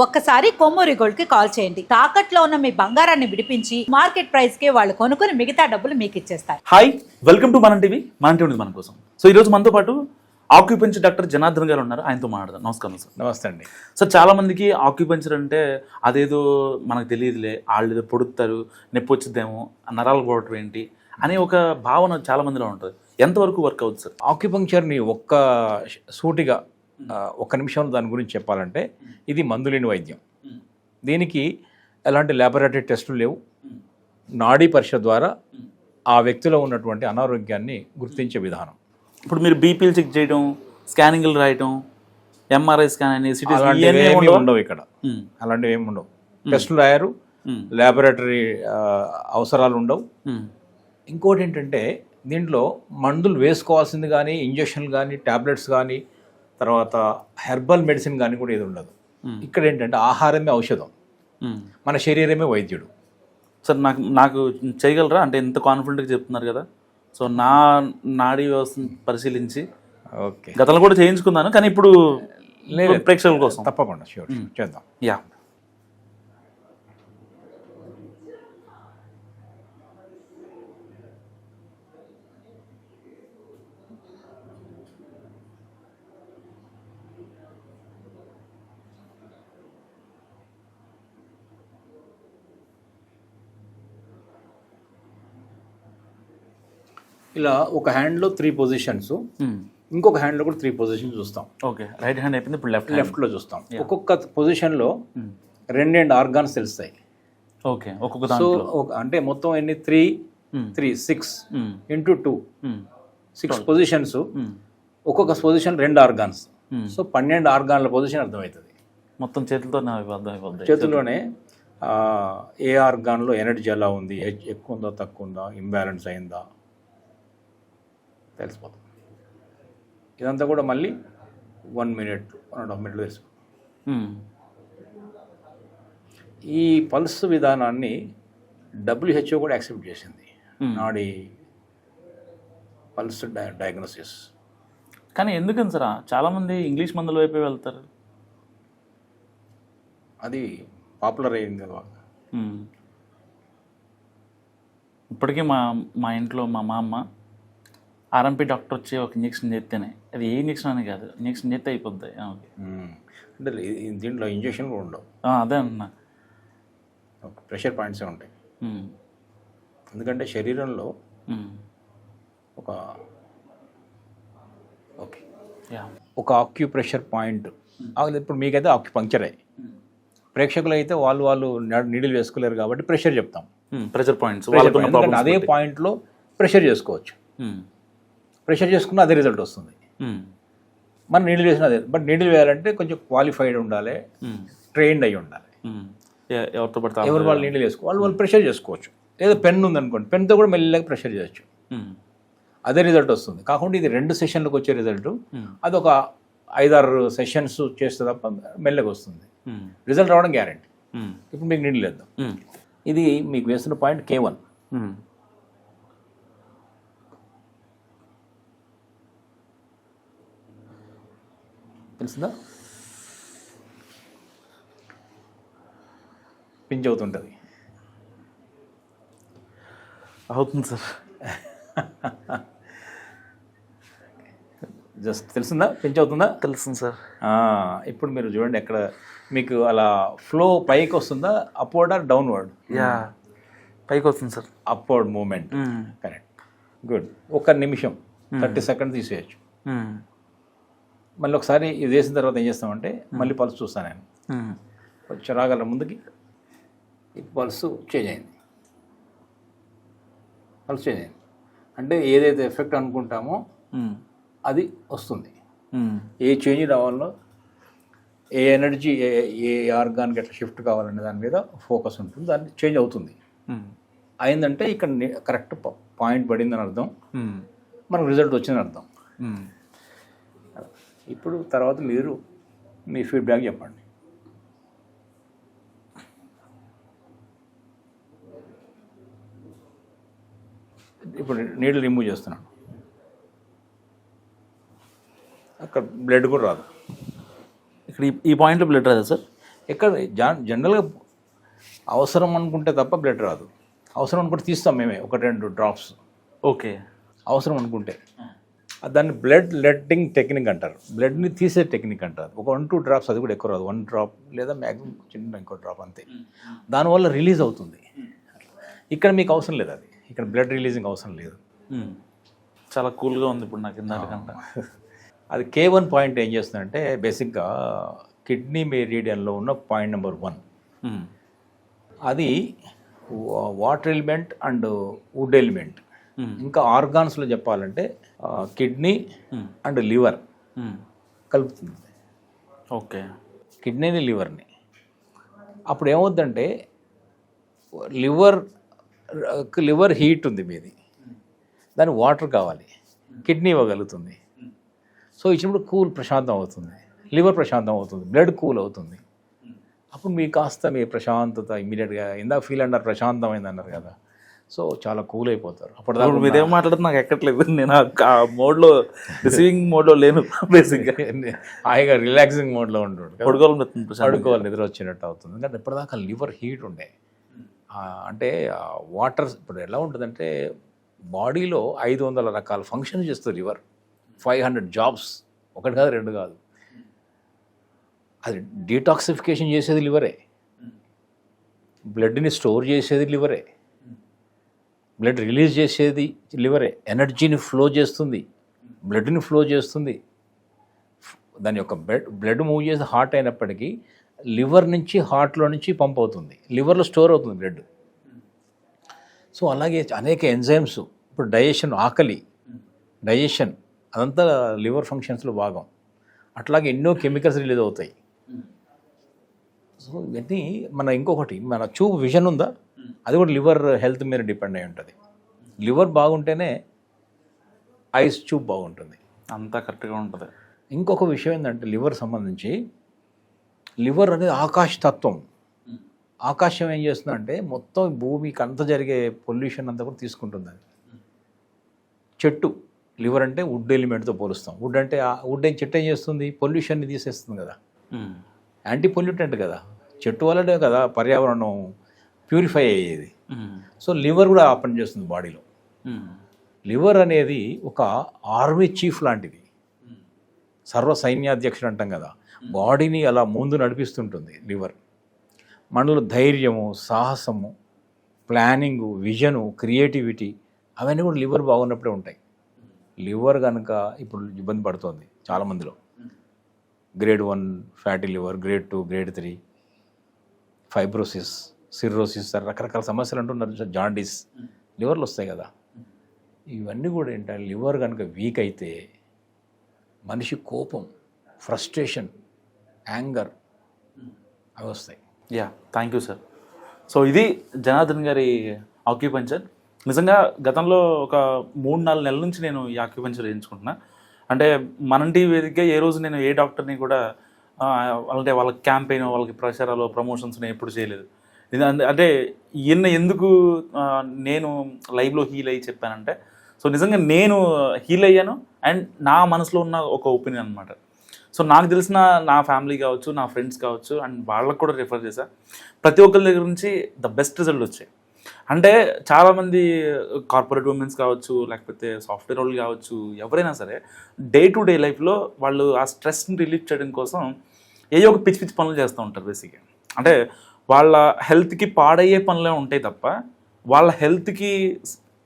ఒక్కసారి కొమ్మూరి గోల్డ్ కి కాల్ చేయండి. తాకట్లో ఉన్న మీ బంగారాన్ని విడిపించి మార్కెట్ ప్రైస్ కి వాళ్ళు కొనుక్కుని మిగతా డబ్బులు మీకు ఇచ్చేస్తారు. హాయ్, వెల్కమ్ టు మన టీవీ. మన టీవీ ఉంది మన కోసం. సో ఈరోజు మనతో పాటు ఆక్యుపెంచర్ డాక్టర్ జనార్దన్ గారు ఉన్నారు. ఆయనతో మాట్లాడదాం. నమస్కారం సార్. నమస్తే అండి. సార్, చాలా మందికి ఆక్యుపెంచర్ అంటే అదేదో మనకు తెలియదులే, వాళ్ళు ఏదో పొడుస్తారు, నొప్పి వచ్చిద్దేమో, నరాలు పోవటం ఏంటి అనే ఒక భావన చాలా మందిలో ఉంటుంది. ఎంతవరకు వర్క్ అవుతుంది సార్? ఆక్యుపంక్చర్ని సూటిగా ఒక్క నిమిషంలో దాని గురించి చెప్పాలంటే ఇది మందులేని వైద్యం. దీనికి ఎలాంటి ల్యాబొరేటరీ టెస్టులు లేవు. నాడీ పరీక్ష ద్వారా ఆ వ్యక్తిలో ఉన్నటువంటి అనారోగ్యాన్ని గుర్తించే విధానం. ఇప్పుడు మీరు బీపీలు చెక్ చేయడం, స్కానింగ్లు రాయటం, ఎంఆర్ఐ స్కాన్ అని అలాంటివి ఉండవు ఇక్కడ. అలాంటివి ఏమి ఉండవు. టెస్టులు రాయారు, ల్యాబొరేటరీ అవసరాలు ఉండవు. ఇంకోటి ఏంటంటే దీంట్లో మందులు వేసుకోవాల్సింది కానీ, ఇంజక్షన్లు కానీ, ట్యాబ్లెట్స్ కానీ, తర్వాత హెర్బల్ మెడిసిన్ కానీ కూడా ఏది ఉండదు. ఇక్కడ ఏంటంటే ఆహారమే ఔషధం, మన శరీరమే వైద్యుడు. సార్, నాకు చేయగలరా అంటే ఇంత కాన్ఫిడెంట్గా చెప్తున్నారు కదా. సో నా నాడీ వ్యవస్థను పరిశీలించి ఓకే, గతంలో కూడా చేయించుకున్నాను, కానీ ఇప్పుడు ప్రేక్షకుల కోసం తప్పకుండా షూర్ చేద్దాం. యా, ఇలా ఒక హ్యాండ్లో 3 పొజిషన్స్, ఇంకొక హ్యాండ్లో కూడా 3 పొజిషన్స్ చూస్తాం. ఓకే, రైట్ హ్యాండ్ అయిపోయింది, ఇప్పుడు లెఫ్ట్లో చూస్తాం. ఒక్కొక్క పొజిషన్లో 2 ఆర్గాన్స్ తెలుస్తాయి. ఓకే, ఒక్కొక్క సో అంటే మొత్తం ఎన్ని 3 6 ఇంటూ 2 6 పొజిషన్స్. ఒక్కొక్క పొజిషన్ 2 ఆర్గాన్స్. సో 12 ఆర్గాన్ల పొజిషన్ అర్థమవుతుంది. మొత్తం చేతులతో అర్థమైపోతుంది. చేతుల్లోనే ఏ ఆర్గాన్లో ఎనర్జీ ఎలా ఉంది, ఎక్కువ ఉందా తక్కువ ఉందా, ఇంబ్యాలెన్స్ అయిందా తెలిసిపోతుంది. ఇదంతా కూడా మళ్ళీ 1 మినిట్ 1.5 మినిట్లు తెలిసిపోతుంది. ఈ పల్స్ విధానాన్ని WHO కూడా యాక్సెప్ట్ చేసింది, నాడీ పల్స్ డయాగ్నోసిస్. కానీ ఎందుకని సార్ చాలామంది ఇంగ్లీష్ మందుల వైపే వెళ్తారు? అది పాపులర్ అయింది కదా. ఇప్పటికీ మా ఇంట్లో మా అమ్మ ఆర్ఎంపీ డాక్టర్ వచ్చి ఒక ఇంజక్షన్ చేస్తేనే, అది ఏ ఇంజక్షన్ అని కాదు, ఇంజక్షన్ చేస్తే అయిపోద్ది. అంటే దీంట్లో ఇంజక్షన్ కూడా ఉండవు. అదే అన్నా, ప్రెషర్ పాయింట్సే ఉంటాయి. ఎందుకంటే శరీరంలో ఒక ఆక్యుప్రెషర్ పాయింట్. ఇప్పుడు మీకైతే ఆక్యుపంక్చరే, ప్రేక్షకులు అయితే వాళ్ళు నీడిల్ వేసుకోలేరు కాబట్టి ప్రెషర్ చెప్తాం. ప్రెషర్ పాయింట్స్, అదే పాయింట్లో ప్రెషర్ చేసుకోవచ్చు. ప్రెషర్ చేసుకున్న అదే రిజల్ట్ వస్తుంది. మనం నీడిల్ వేసిన అదే. బట్ నీడిల్ వేయాలంటే కొంచెం క్వాలిఫైడ్ ఉండాలి, ట్రైన్డ్ అయి ఉండాలి. ఎవరితో పడితే ఎవరు వాళ్ళు నీడిల్ వేసుకోవాలి, వాళ్ళు ప్రెషర్ చేసుకోవచ్చు. లేదా పెన్ ఉందనుకోండి, పెన్తో కూడా మెల్లగా ప్రెషర్ చేయొచ్చు, అదే రిజల్ట్ వస్తుంది. కాకుండా ఇది 2 సెషన్లకు వచ్చే రిజల్ట్, అది ఒక 5-6 సెషన్స్ చేస్తే తప్ప మెల్లగా వస్తుంది. రిజల్ట్ రావడం గ్యారెంటీ. ఇప్పుడు మీకు నీడిల్ వేద్దాం. ఇది మీకు వేస్తున్న పాయింట్ K1. తెలిసిందా? పించ్ అవుతుంటుంది. అవుతుంది సార్. జస్ట్ తెలిసిందా? పించ్ అవుతుందా? తెలుస్తుంది సార్. ఇప్పుడు మీరు చూడండి, ఎక్కడ మీకు అలా ఫ్లో పైకి వస్తుందా, అప్వర్డ్ ఆర్ డౌన్వర్డ్? యా, పైకి వస్తుంది sir. Upward movement. Correct, good. 1 నిమిషం 30 సెకండ్స్ తీసేయచ్చు. మళ్ళీ ఒకసారి ఇది వేసిన తర్వాత ఏం చేస్తామంటే మళ్ళీ పల్స్ చూస్తాను నేను. కొంచెం రాగలరా ముందుకి? ఈ పల్స్ చేంజ్ అయింది, పల్స్ చేంజ్ అయింది. అంటే ఏదైతే ఎఫెక్ట్ అనుకుంటామో అది వస్తుంది. ఏ చేంజ్ రావాలో, ఏ ఎనర్జీ ఏ ఆర్గాన్కి ఎట్లా షిఫ్ట్ కావాలనే దాని మీద ఫోకస్ ఉంటుంది. దాన్ని చేంజ్ అవుతుంది. అయిందంటే ఇక్కడ కరెక్ట్ పాయింట్ పడిందని అర్థం, మనకు రిజల్ట్ వచ్చిందని అర్థం. ఇప్పుడు తర్వాత మీరు మీ ఫీడ్బ్యాక్ చెప్పండి. ఇప్పుడు నీళ్ళు రిమూవ్ చేస్తున్నాను, అక్కడ బ్లడ్ కూడా రాదు. ఇక్కడ ఈ పాయింట్లో బ్లడ్ రాదా సార్? ఎక్కడ జనరల్గా అవసరం అనుకుంటే తప్ప బ్లడ్ రాదు. అవసరం అనుకుంటే తీస్తాం మేమే 1-2 డ్రాప్స్ ఓకే. అవసరం అనుకుంటే. దాన్ని బ్లడ్ లెట్టింగ్ టెక్నిక్ అంటారు, బ్లడ్ని తీసే టెక్నిక్ అంటారు. ఒక 1-2 డ్రాప్స్, అది కూడా ఎక్కువ రాదు, 1 డ్రాప్ లేదా మ్యాక్సిమం చిన్న ఇంకో డ్రాప్ అంతే. దానివల్ల రిలీజ్ అవుతుంది. ఇక్కడ మీకు అవసరం లేదు, అది ఇక్కడ బ్లడ్ రిలీజింగ్ అవసరం లేదు. చాలా కూల్గా ఉంది ఇప్పుడు నాకు ఇందాకంటే. అది K1 పాయింట్ ఏం చేస్తుందంటే బేసిక్గా కిడ్నీ మెరీడియన్లో ఉన్న పాయింట్ నెంబర్ 1 అది water element and would element. ఇంకా ఆర్గాన్స్లో చెప్పాలంటే కిడ్నీ అండ్ లివర్ కలుపుతుంది. ఓకే. కిడ్నీని లివర్ని. అప్పుడు ఏమవుద్దంటే లివర్ హీట్ ఉంది మీది, దాని వాటర్ కావాలి, కిడ్నీ ఇవ్వగలుగుతుంది. సో ఇచ్చినప్పుడు కూల్ ప్రశాంతం అవుతుంది, లివర్ ప్రశాంతం అవుతుంది, బ్లడ్ కూల్ అవుతుంది. అప్పుడు మీకు కాస్త మీ ప్రశాంతత ఇమీడియట్గా ఇందాక ఫీల్ అన్నారు, ప్రశాంతమైంది అన్నారు కదా, సో చాలా కూల్ అయిపోతారు. అప్పుడు మీరేం మాట్లాడుతుంది నాకు ఎక్కట్లేదు, నేను ఆ మోడ్లో రిసీవింగ్ మోడ్లో లేను. బేసిక్గా హాయిగా రిలాక్సింగ్ మోడ్లో ఉంటాడు, పడుకోవాలి, నిద్ర వచ్చినట్టు అవుతుంది. ఎందుకంటే ఇప్పటిదాకా లివర్ హీట్ ఉండే, అంటే వాటర్ ఇప్పుడు ఎలా ఉంటుందంటే బాడీలో 500 రకాల ఫంక్షన్ చేస్తుంది లివర్, 500 జాబ్స్, 1 కాదు 2 కాదు. అది డీటాక్సిఫికేషన్ చేసేది లివరే, బ్లడ్ని స్టోర్ చేసేది లివరే, బ్లడ్ రిలీజ్ చేసేది లివరే, ఎనర్జీని ఫ్లో చేస్తుంది, బ్లడ్ని ఫ్లో చేస్తుంది. దాని యొక్క బ్లడ్ మూవ్ చేసి హార్ట్ అయినప్పటికీ లివర్ నుంచి హార్ట్లో నుంచి పంప్ అవుతుంది, లివర్లో స్టోర్ అవుతుంది బ్లడ్. సో అలాగే అనేక ఎంజైమ్స్, ఇప్పుడు డైజెషన్, ఆకలి, డైజెషన్, అదంతా లివర్ ఫంక్షన్స్లో భాగం. అట్లాగే ఎన్నో కెమికల్స్ రిలీజ్ అవుతాయి. సో ఇవన్నీ ఇంకొకటి మన చూపు విజన్ ఉందా, అది కూడా లివర్ హెల్త్ మీద డిపెండ్ అయి ఉంటుంది. లివర్ బాగుంటేనే ఐస్ చూపు బాగుంటుంది, అంతా కరెక్ట్గా ఉంటుంది. ఇంకొక విషయం ఏంటంటే లివర్ సంబంధించి, లివర్ అనేది ఆకాశతత్వం. ఆకాశం ఏం చేస్తుందంటే మొత్తం భూమికి అంత జరిగే పొల్యూషన్ అంతా కూడా తీసుకుంటుంది. అది చెట్టు, లివర్ అంటే వుడ్ ఎలిమెంట్తో పోలుస్తాం. వుడ్ అంటే చెట్టు ఏం చేస్తుంది, పొల్యూషన్ని తీసేస్తుంది కదా, యాంటీ పొల్యూటెంట్ కదా, చెట్టు వల్లనే కదా పర్యావరణం ప్యూరిఫై అయ్యేది. సో లివర్ కూడా పని చేస్తుంది బాడీలో. లివర్ అనేది ఒక ఆర్మీ చీఫ్ లాంటిది, సర్వ సైన్యాధ్యక్షుడు అంటాం కదా, బాడీని అలా ముందు నడిపిస్తుంటుంది లివర్. మనలో ధైర్యము, సాహసము, ప్లానింగు, విజను, క్రియేటివిటీ అవన్నీ కూడా లివర్ బాగున్నప్పుడే ఉంటాయి. లివర్ కనుక ఇప్పుడు ఇబ్బంది పడుతుంది చాలామందిలో, grade 1 fatty liver, grade 2, grade 3, fibrosis, cirrhosis, రకరకాల సమస్యలు అంటున్నారు, జాండీస్, లివర్లు వస్తాయి కదా. ఇవన్నీ కూడా ఏంటంటే లివర్ కనుక వీక్ అయితే మనిషి కోపం, ఫ్రస్ట్రేషన్, యాంగర్ అవి వస్తాయి. Thank you sir. సో ఇది జనార్దన్ గారి ఆక్యుపంచర్. నిజంగా గతంలో ఒక 3-4 నెలల నుంచి నేను ఈ ఆక్యుపంచర్ చేయించుకుంటున్నా. అంటే మన టీవీ వేదికగా ఏ రోజు నేను ఏ డాక్టర్ని కూడా అంటే వాళ్ళ క్యాంపెయిన్, వాళ్ళకి ప్రచారాలు, ప్రమోషన్స్ నేను ఎప్పుడు చేయలేదు. అంటే ఈయన ఎందుకు నేను లైవ్లో హీల్ అయ్యి చెప్పానంటే, సో నిజంగా నేను హీల్ అయ్యాను అండ్ నా మనసులో ఉన్న ఒక ఒపీనియన్ అనమాట. సో నాకు తెలిసిన నా ఫ్యామిలీ కావచ్చు, నా ఫ్రెండ్స్ కావచ్చు, అండ్ వాళ్ళకు కూడా రిఫర్ చేశా. ప్రతి ఒక్కరి దగ్గర నుంచి ద బెస్ట్ రిజల్ట్ వచ్చాయి. అంటే చాలామంది కార్పొరేట్ ఉమెన్స్ కావచ్చు, లేకపోతే సాఫ్ట్వేర్ వాళ్ళు కావచ్చు, ఎవరైనా సరే డే టు డే లైఫ్లో వాళ్ళు ఆ స్ట్రెస్ని రిలీఫ్ చేయడం కోసం ఏదో ఒక పిచ్చి పనులు చేస్తూ ఉంటారు బేసిక్గా. అంటే వాళ్ళ హెల్త్కి పాడయ్యే పనులే ఉంటాయి తప్ప వాళ్ళ హెల్త్కి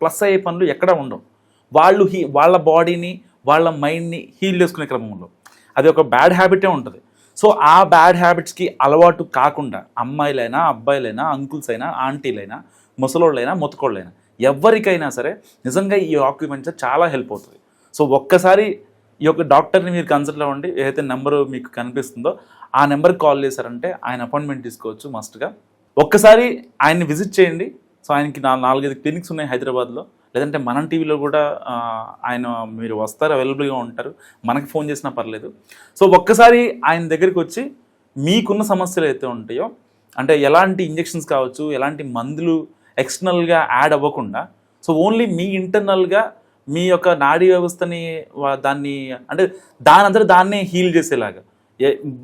ప్లస్ అయ్యే పనులు ఎక్కడా ఉండవు. వాళ్ళు వాళ్ళ బాడీని, వాళ్ళ మైండ్ని హీల్ చేసుకునే క్రమంలో అది ఒక బ్యాడ్ హ్యాబిటే ఉంటుంది. సో ఆ బ్యాడ్ హ్యాబిట్స్కి అలవాటు కాకుండా అమ్మాయిలైనా, అబ్బాయిలైనా, అంకుల్స్ అయినా, ఆంటీలైనా, ముసలోళ్ళైనా, మొత్తుకోళ్ళైనా, ఎవరికైనా సరే నిజంగా ఈ ఆక్యుపంచర్ చాలా హెల్ప్ అవుతుంది. సో ఒక్కసారి ఈ యొక్క డాక్టర్ని మీరు కన్సల్ట్ అవ్వండి. ఏదైతే నెంబరు మీకు కనిపిస్తుందో ఆ నెంబర్కి కాల్ చేశారంటే ఆయన అపాయింట్మెంట్ తీసుకోవచ్చు మస్ట్గా. ఒక్కసారి ఆయన్ని విజిట్ చేయండి. సో ఆయనకి 4-5 క్లినిక్స్ ఉన్నాయి హైదరాబాద్లో, లేదంటే మనం టీవీలో కూడా ఆయన మీరు వస్తారు, అవైలబుల్గా ఉంటారు, మనకి ఫోన్ చేసినా పర్లేదు. సో ఒక్కసారి ఆయన దగ్గరికి వచ్చి మీకున్న సమస్యలు అయితే ఉంటాయో, అంటే ఎలాంటి ఇంజెక్షన్స్ కావచ్చు, ఎలాంటి మందులు ఎక్స్టర్నల్గా యాడ్ అవ్వకుండా, సో ఓన్లీ మీ ఇంటర్నల్గా మీ యొక్క నాడీ వ్యవస్థని దాన్ని అంటే దానంతట దాన్నే హీల్ చేసేలాగా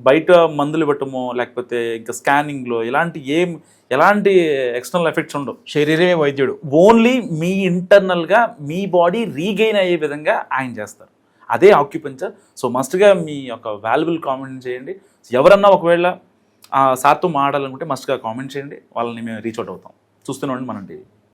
బయట మందులు ఇవ్వటమో లేకపోతే ఇంకా స్కానింగ్లో ఎలాంటి ఎక్స్టర్నల్ ఎఫెక్ట్స్ ఉండవు. శరీరమే వైద్యుడు. ఓన్లీ మీ ఇంటర్నల్గా మీ బాడీ రీగెయిన్ అయ్యే విధంగా ఆయన చేస్తారు. అదే ఆక్యుపెంచర్. సో మస్ట్గా మీ యొక్క వాల్యుబుల్ కామెంట్ చేయండి. ఎవరన్నా ఒకవేళ సార్తో మాట్లాడాలనుకుంటే మస్ట్గా కామెంట్ చేయండి, వాళ్ళని మేము రీచ్ అవుట్ అవుతాం. చూస్తూనే ఉండండి మనం టీవీ.